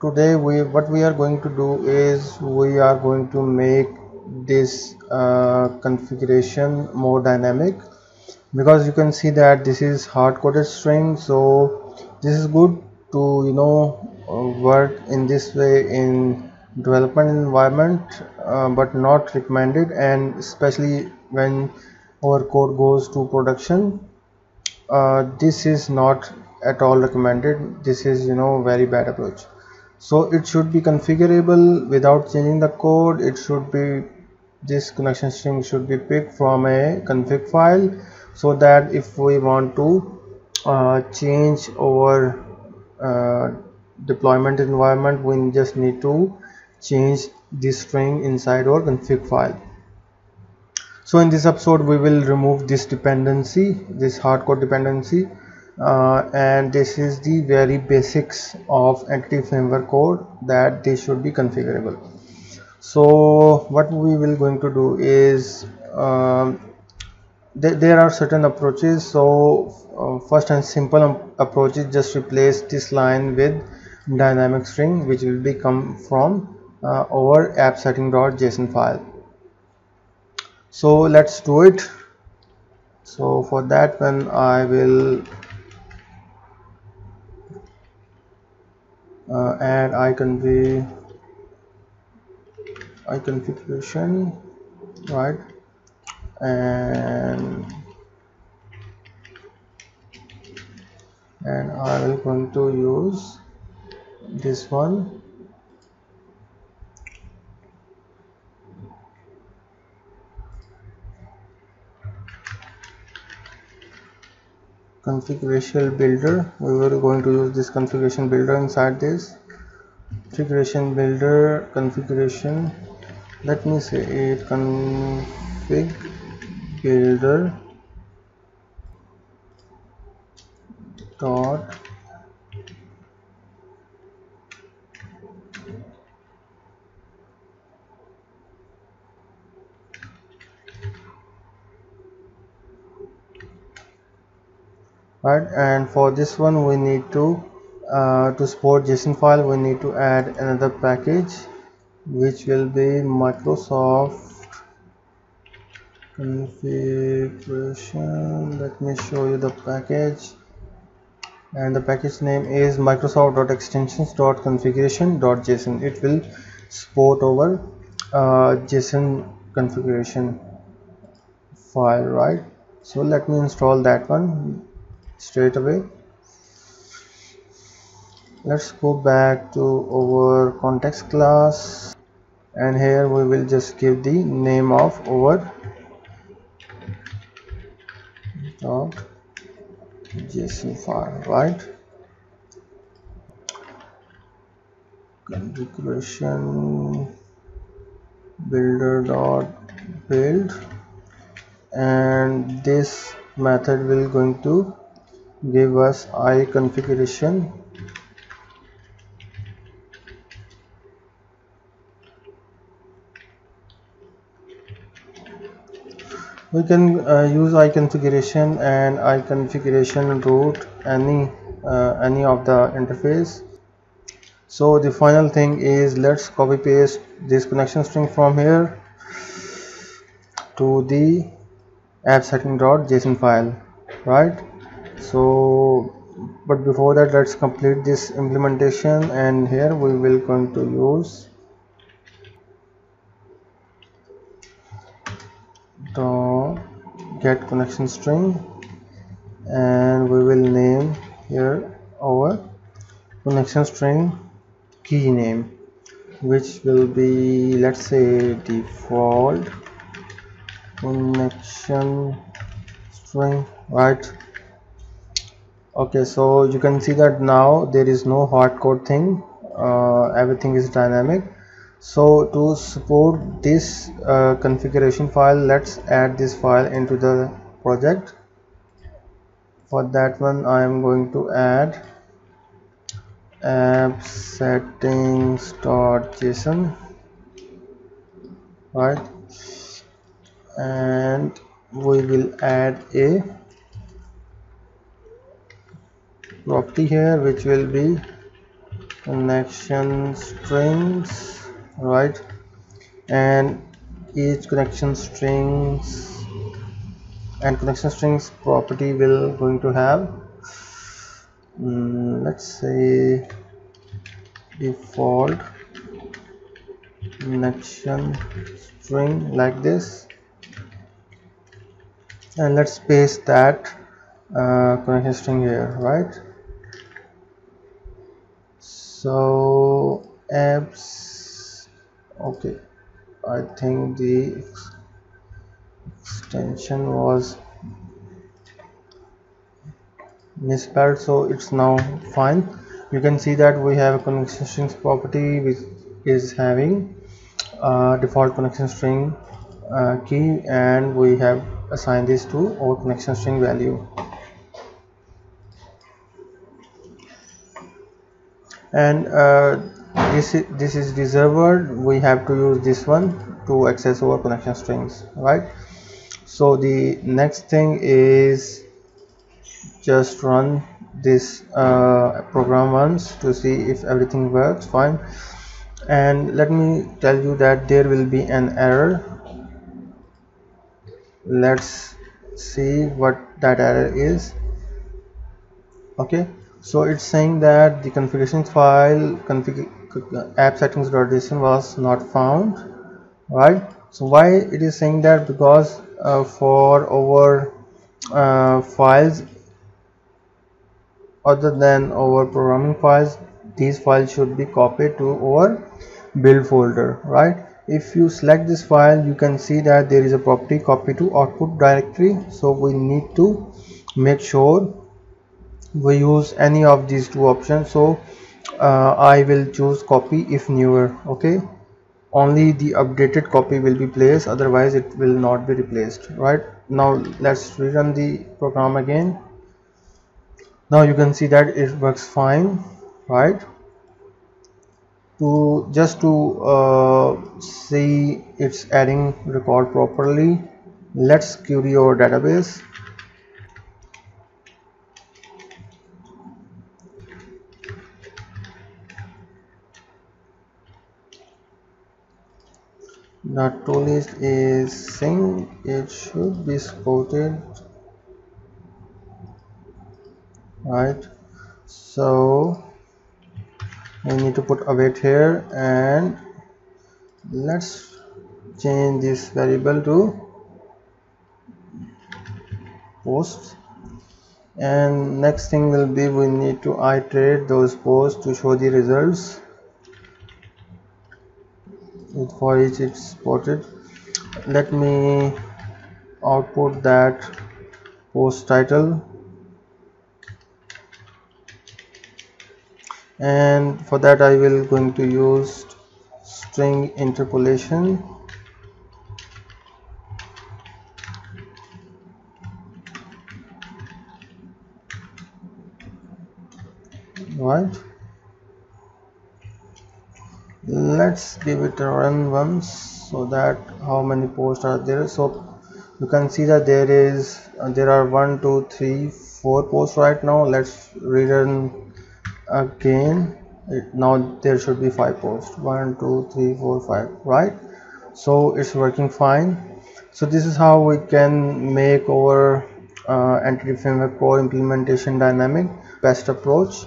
today what we are going to do is we are going to make this configuration more dynamic, because you can see that this is hard-coded string. So this is good to work in this way in development environment, but not recommended, and especially when our code goes to production. This is not at all recommended. This is very bad approach. So it should be configurable without changing the code. It should be, this connection string should be picked from a config file, so that if we want to change our uh, deployment environment, we just need to change this string inside our config file. So in this episode we will remove this dependency, this hardcode dependency, and this is the very basics of entity framework code, that they should be configurable. So what we will going to do is, there are certain approaches. So first and simple approach is just replace this line with dynamic string, which will be come from our app setting.json file. So let's do it. So for that one I will add configuration, right, and I will going to use this one. Configuration builder, we were going to use this configuration builder inside this configuration builder. Configuration, let me say it, config builder dot right. And for this one we need to support JSON file, we need to add another package, which will be Microsoft configuration. Let me show you the package, and the package name is microsoft.extensions.configuration.json. it will support over JSON configuration file, right? So let me install that one straight away. Let's go back to our context class, and here we will just give the name of our .json file, right? Configuration builder.build, and this method will going to give us configuration. We can use configuration and configuration root, any of the interface. So the final thing is, let's copy paste this connection string from here to the app setting.json file, right? So but before that, let's complete this implementation, and here we will going to use the get connection string, and we will name here our connection string key name, which will be, let's say, default connection string, right? Okay, so you can see that now there is no hardcode thing, everything is dynamic. So to support this configuration file, let's add this file into the project. For that one I am going to add app settings.json, right, and we will add a property here, which will be connection strings, right? And each connection strings property will going to have let's say default connection string like this, and let's paste that connection string here, right? So apps, okay, I think the extension was misspelled, so it's now fine. You can see that we have a connection strings property which is having default connection string key, and we have assigned this to our connection string value. And this is reserved. We have to use this one to access our connection strings, right? So the next thing is just run this program once to see if everything works fine. And let me tell you that there will be an error. Let's see what that error is. Okay, so it's saying that the configuration file app settings.json was not found, right? So why it is saying that? Because for our files other than our programming files, these files should be copied to our build folder, right? If you select this file, you can see that there is a property copy to output directory, so we need to make sure we use any of these two options. So I will choose copy if newer. Okay, only the updated copy will be placed, otherwise it will not be replaced, right? Now let's rerun the program again. Now you can see that it works fine, right? To just to see it's adding record properly, let's query our database. The toolist is saying it should be supported, right? So we need to put await here, and let's change this variable to posts. And next thing will be we need to iterate those posts to show the results. For each it's supported. Let me output that post title, and for that I will going to use string interpolation, right? Let's give it a run once so that how many posts are there. So you can see that there are 1 2 3 4 posts right now. Let's rerun again. Now there should be 5 posts, 1 2 3 4 5, right? So it's working fine. So this is how we can make our entity framework core implementation dynamic. Best approach.